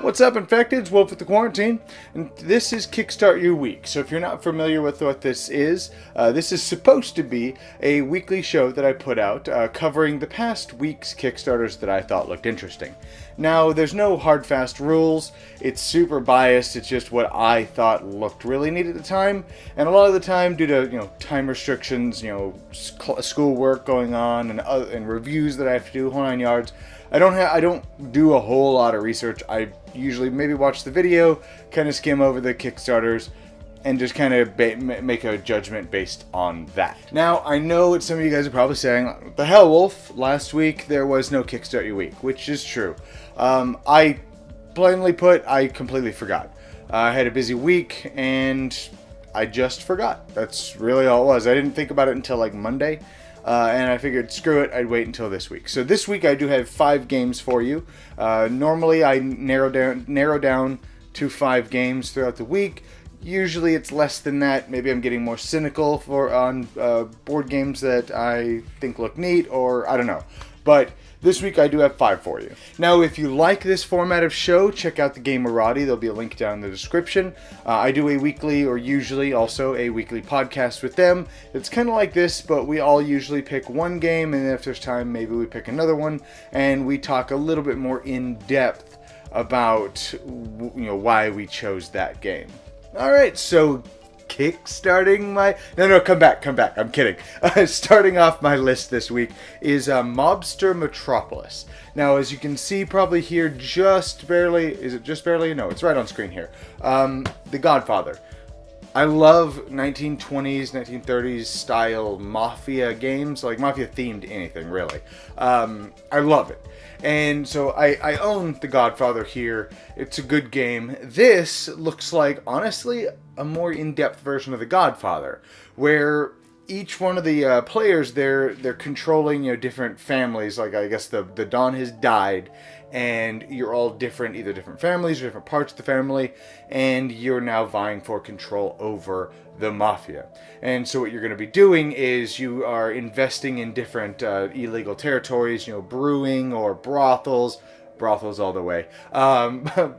What's up, Infected? Wolf with the Quarantine, and this is Kickstart Your Week. So if you're not familiar with what this is supposed to be a weekly show that I put out covering the past week's Kickstarters that I thought looked interesting. Now, there's no hard, fast rules. It's super biased. It's just what I thought looked really neat at the time. And a lot of the time, due to time restrictions, schoolwork going on, and reviews that I have to do, whole 9 yards, I don't do a whole lot of research. I usually maybe watch the video, kind of skim over the Kickstarters, and just kind of make a judgment based on that. Now, I know what some of you guys are probably saying, what the hell, Wolf? Last week there was no Kickstart Your Week, which is true. I blatantly put, I completely forgot. I had a busy week, and I just forgot. That's really all it was. I didn't think about it until like Monday. And I figured, screw it, I'd wait until this week. So this week I do have 5 games for you. Normally I narrow down to 5 games throughout the week. Usually it's less than that. Maybe I'm getting more cynical on board games that I think look neat, or I don't know. But this week I do have 5 for you. Now, if you like this format of show, check out the Gamerati. There'll be a link down in the description. I do a weekly, or usually also a weekly podcast with them. It's kind of like this, but we all usually pick one game, and if there's time, maybe we pick another one, and we talk a little bit more in depth about why we chose that game. All right, so kickstarting my... No, come back. I'm kidding. Starting off my list this week is Mafia Metropolis. Now, as you can see probably here, just barely... Is it just barely? No, it's right on screen here. The Godfather. I love 1920s, 1930s style Mafia games, like Mafia-themed anything, really. I love it. And so I own The Godfather here. It's a good game. This looks like, honestly, a more in-depth version of The Godfather, where each one of the players, they're controlling different families. Like, I guess the Don has died, and you're all different, either different families or different parts of the family, and you're now vying for control over the mafia. And so what you're going to be doing is you are investing in different illegal territories, brewing or brothels all the way,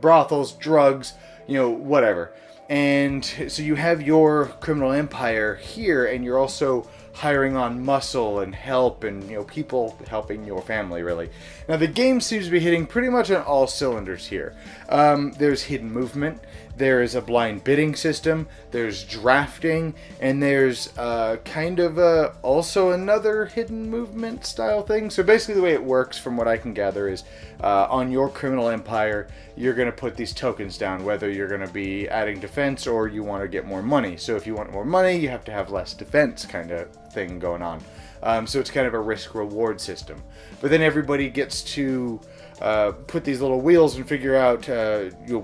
brothels, drugs, whatever. And so you have your criminal empire here, and you're also hiring on muscle and help and people helping your family, really. Now the game seems to be hitting pretty much on all cylinders here. There's hidden movement, there is a blind bidding system, there's drafting, and there's also another hidden movement style thing. So basically the way it works, from what I can gather, is on your criminal empire, you're going to put these tokens down, whether you're going to be adding defense or you want to get more money. So if you want more money, you have to have less defense kind of thing going on. So it's kind of a risk-reward system. But then everybody gets to put these little wheels and figure out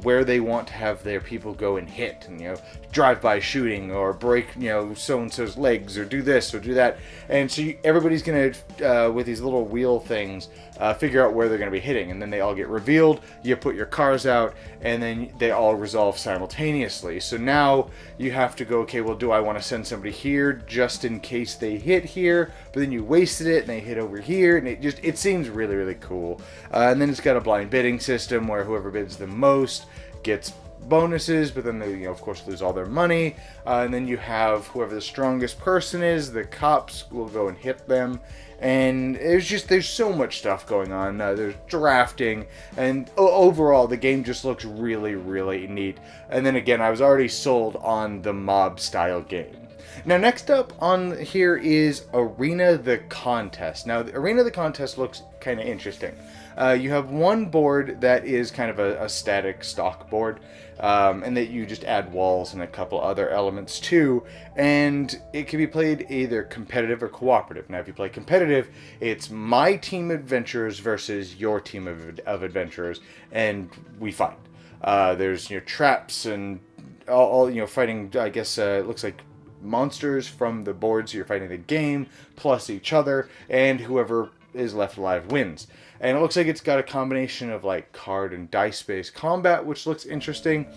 where they want to have their people go and hit, and drive-by shooting, or break so-and-so's legs, or do this or do that. And so everybody's going to, with these little wheel things, figure out where they're going to be hitting, and then they all get revealed. You put your cars out, and then they all resolve simultaneously. So now you have to go, okay, well, do I want to send somebody here just in case they hit here? But then you wasted it, and they hit over here, and it seems really, really cool. And then it's got a blind bidding system where whoever bids the most gets bonuses, but then they, of course, lose all their money. And then you have whoever the strongest person is, the cops will go and hit them. And there's so much stuff going on. There's drafting, and overall the game just looks really, really neat. And then again, I was already sold on the mob style game. Now, next up on here is Arena the Contest. Now, Arena the Contest looks kind of interesting. You have one board that is kind of a static stock board, and that you just add walls and a couple other elements to, and it can be played either competitive or cooperative. Now, if you play competitive, it's my team of adventurers versus your team of adventurers, and we fight. There's traps and all fighting. I guess it looks like monsters from the boards you're fighting the game, plus each other, and whoever is left alive wins. And it looks like it's got a combination of like card and dice-based combat, which looks interesting.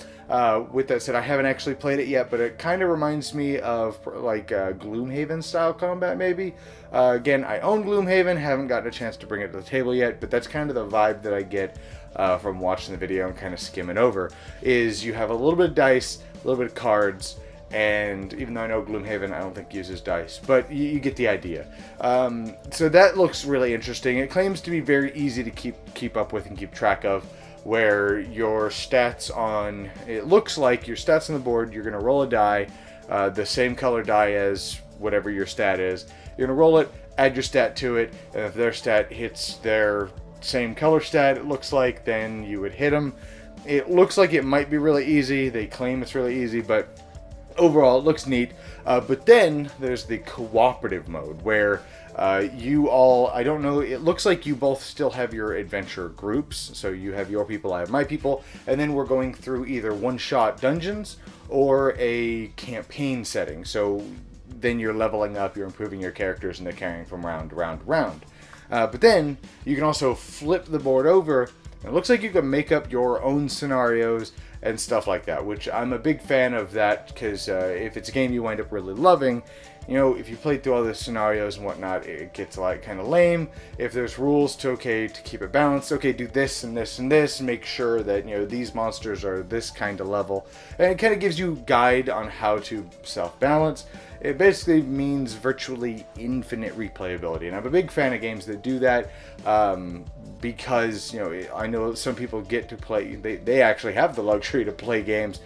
With that said, I haven't actually played it yet, but it kind of reminds me of like Gloomhaven style combat, maybe. Again, I own Gloomhaven, haven't gotten a chance to bring it to the table yet, but that's kind of the vibe that I get from watching the video and kind of skimming over. Is you have a little bit of dice, a little bit of cards, and even though I know Gloomhaven I don't think uses dice, but you get the idea. So that looks really interesting. It claims to be very easy to keep up with and keep track of, where your stats on, it looks like your stats on the board, you're going to roll a die, the same color die as whatever your stat is. You're going to roll it, add your stat to it, and if their stat hits their same color stat, it looks like, then you would hit them. It looks like it might be really easy. They claim it's really easy, but overall, it looks neat. But then there's the cooperative mode where you all, I don't know, it looks like you both still have your adventure groups. So you have your people, I have my people, and then we're going through either one-shot dungeons or a campaign setting. So then you're leveling up, you're improving your characters, and they're carrying from round to round to round. But then you can also flip the board over, and it looks like you can make up your own scenarios and stuff like that, which I'm a big fan of that, because if it's a game you wind up really loving, you know, if you play through all the scenarios and whatnot, it gets like kind of lame. If there's rules to keep it balanced, okay, do this and this and this, make sure that, you know, these monsters are this kind of level, and it kind of gives you guide on how to self-balance. It basically means virtually infinite replayability, and I'm a big fan of games that do that, because, you know, I know some people get to play, they actually have the luxury to play games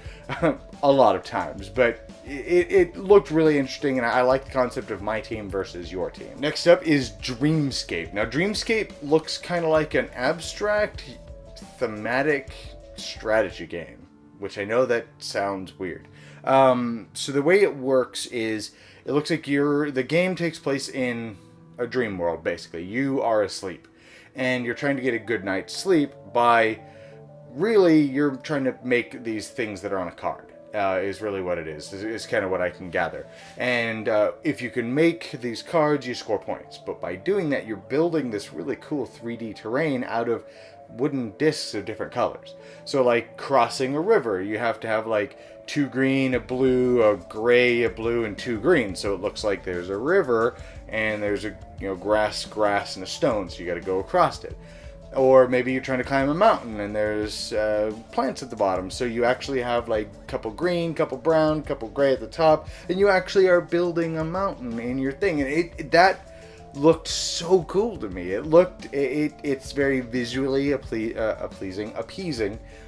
a lot of times, but it looked really interesting, and I like the concept of my team versus your team. Next up is Dreamscape. Now, Dreamscape looks kind of like an abstract, thematic strategy game, which I know that sounds weird. So the way it works is, it looks like the game takes place in a dream world, basically. You are asleep, and you're trying to get a good night's sleep by, really, you're trying to make these things that are on a card. Is really what it is kind of what I can gather. And if you can make these cards, you score points. But by doing that, you're building this really cool 3D terrain out of wooden discs of different colors. So like crossing a river, you have to have like 2 green, a blue, a gray, a blue, and 2 green. So it looks like there's a river and there's a, you know, grass, and a stone. So you got to go across it. Or maybe you're trying to climb a mountain and there's plants at the bottom. So you actually have like a couple green, couple brown, couple gray at the top, and you actually are building a mountain in your thing. And that looked so cool to me. It's very visually appeasing.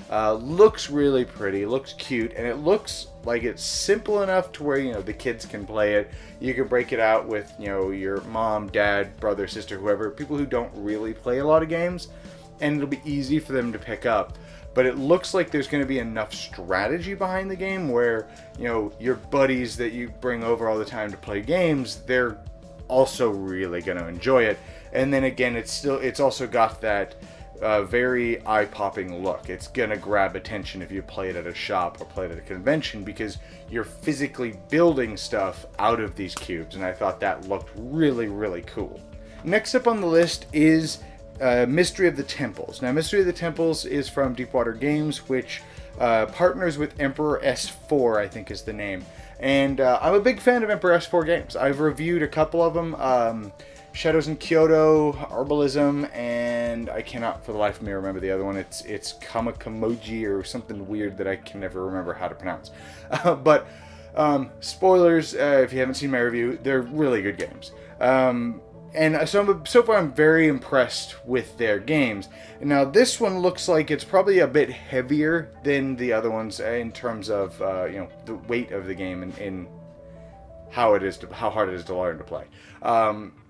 Looks really pretty, looks cute, and it looks like it's simple enough to where, you know, the kids can play it. You can break it out with, you know, your mom, dad, brother, sister, whoever, people who don't really play a lot of games, and it'll be easy for them to pick up. But it looks like there's going to be enough strategy behind the game where, you know, your buddies that you bring over all the time to play games, they're also really going to enjoy it. And then again, it's also got that very eye-popping look. It's gonna grab attention if you play it at a shop or play it at a convention, because you're physically building stuff out of these cubes, and I thought that looked really, really cool. Next up on the list is Mystery of the Temples. Now, Mystery of the Temples is from Deepwater Games, which partners with Emperor S4, I think is the name. And I'm a big fan of Emperor S4 games. I've reviewed a couple of them. Shadows in Kyoto, Herbalism, and I cannot for the life of me remember the other one. It's Kamakamoji or something weird that I can never remember how to pronounce. But spoilers, if you haven't seen my review, they're really good games. And so far I'm very impressed with their games. And now this one looks like it's probably a bit heavier than the other ones in terms of you know, the weight of the game and how hard it is to learn to play.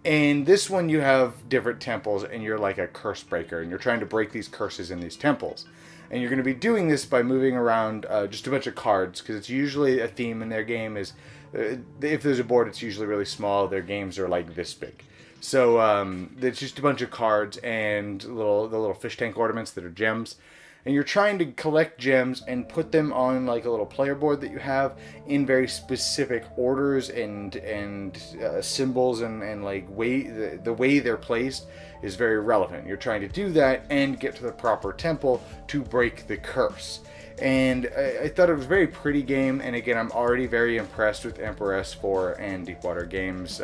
And this one you have different temples, and you're like a curse breaker, and you're trying to break these curses in these temples. And you're going to be doing this by moving around just a bunch of cards, because it's usually a theme in their game is, if there's a board, it's usually really small. Their games are like this big. So it's just a bunch of cards and the little fish tank ornaments that are gems. and you're trying to collect gems and put them on like a little player board that you have in very specific orders and symbols, and like the way they're placed is very relevant. You're trying to do that and get to the proper temple to break the curse. And I thought it was a very pretty game, and again, I'm already very impressed with Emperor S4 and Deepwater games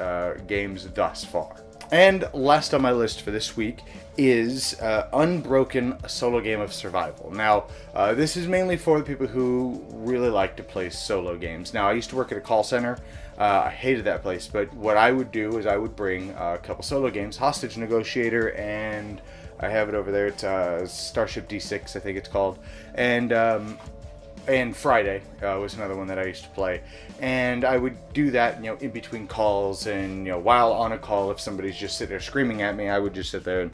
thus far. And last on my list for this week is Unbroken, a solo game of survival. Now, this is mainly for the people who really like to play solo games. Now, I used to work at a call center. I hated that place, but what I would do is I would bring a couple solo games, Hostage Negotiator, and I have it over there. It's Starship D6, I think it's called, and Friday was another one that I used to play. And I would do that, in between calls, and while on a call, if somebody's just sitting there screaming at me, I would just sit there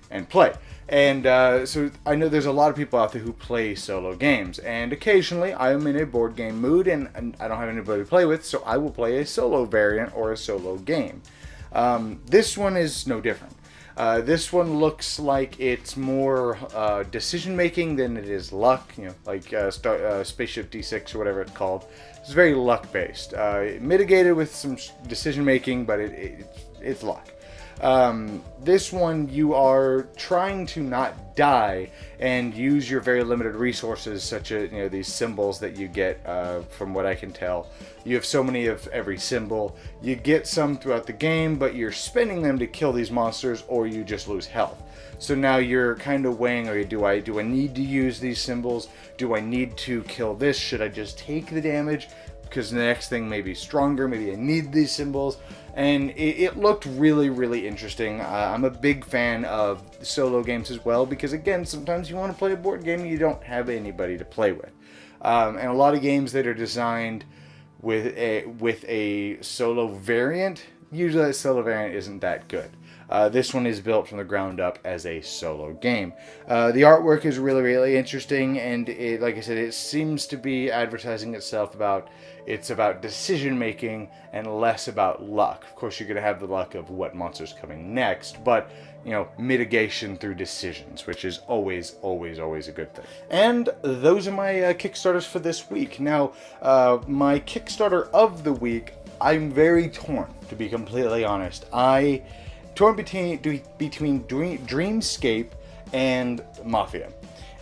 and play. And so I know there's a lot of people out there who play solo games, and occasionally I am in a board game mood and I don't have anybody to play with, so I will play a solo variant or a solo game. This one is no different. This one looks like it's more decision making than it is luck, like Spaceship D6 or whatever it's called. It's very luck based, mitigated with some decision making, but it's luck. This one, you are trying to not die and use your very limited resources, such as these symbols that you get. From what I can tell, you have so many of every symbol. You get some throughout the game, but you're spending them to kill these monsters, or you just lose health. So now you're kind of weighing, okay, do I need to use these symbols? Do I need to kill this? Should I just take the damage? Because the next thing may be stronger. Maybe I need these symbols. And it looked really, really interesting. I'm a big fan of solo games as well, because again, sometimes you want to play a board game and you don't have anybody to play with. And a lot of games that are designed with a solo variant, usually that solo variant isn't that good. This one is built from the ground up as a solo game. The artwork is really, really interesting, and like I said, it seems to be advertising itself about decision making and less about luck. Of course, you're going to have the luck of what monster's coming next, but mitigation through decisions, which is always, always, always a good thing. And those are my Kickstarters for this week. Now, my Kickstarter of the week, I'm very torn, to be completely honest. Torn between Dreamscape and Mafia,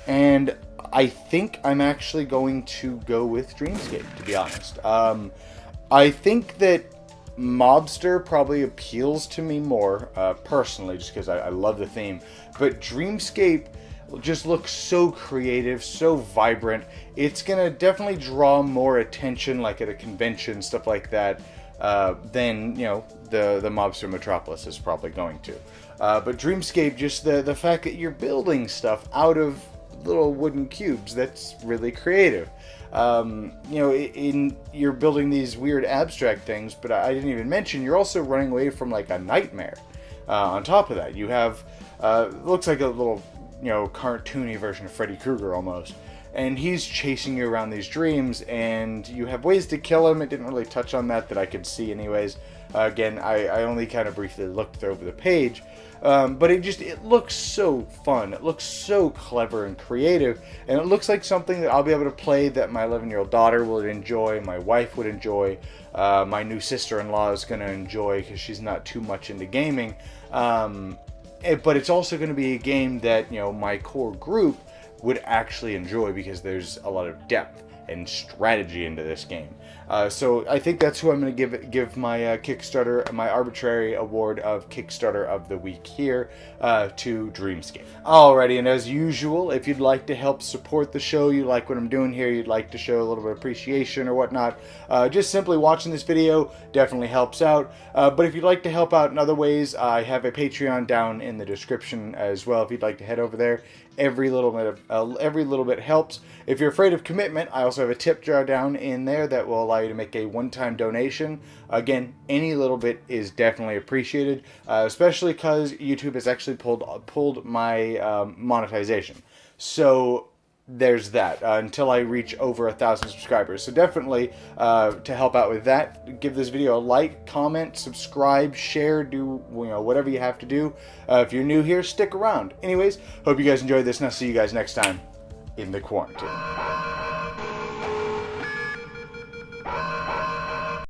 and I think I'm actually going to go with Dreamscape, to be honest. I think that Mobster probably appeals to me more personally, just because I love the theme, but Dreamscape just looks so creative, so vibrant. It's gonna definitely draw more attention, like at a convention, stuff like that, than the Mafia Metropolis is probably going to. But Dreamscape, just the fact that you're building stuff out of little wooden cubes, that's really creative. You're building these weird abstract things, but I didn't even mention you're also running away from like a nightmare. On top of that, you have looks like a little cartoony version of Freddy Krueger almost. And he's chasing you around these dreams, and you have ways to kill him. It didn't really touch on that I could see anyways. Again, I only kind of briefly looked over the page. But it looks so fun. It looks so clever and creative. And it looks like something that I'll be able to play that my 11-year-old daughter would enjoy, my wife would enjoy, my new sister-in-law is going to enjoy because she's not too much into gaming. But it's also going to be a game that, my core group would actually enjoy, because there's a lot of depth and strategy into this game. So I think that's who I'm going to give my Kickstarter, my arbitrary award of Kickstarter of the week here, to Dreamscape. Alrighty, and as usual, if you'd like to help support the show, you like what I'm doing here, you'd like to show a little bit of appreciation or whatnot, just simply watching this video definitely helps out. But if you'd like to help out in other ways, I have a Patreon down in the description as well. If you'd like to head over there, every little bit helps. If you're afraid of commitment, I also have a tip jar down in there that will allow you to make a one-time donation. Again, any little bit is definitely appreciated, especially because YouTube has actually pulled my monetization. So there's that until I reach over 1,000 subscribers. So definitely to help out with that, give this video a like, comment, subscribe, share, do whatever you have to do. If you're new here, stick around. Anyways, hope you guys enjoyed this, and I'll see you guys next time. in the quarantine.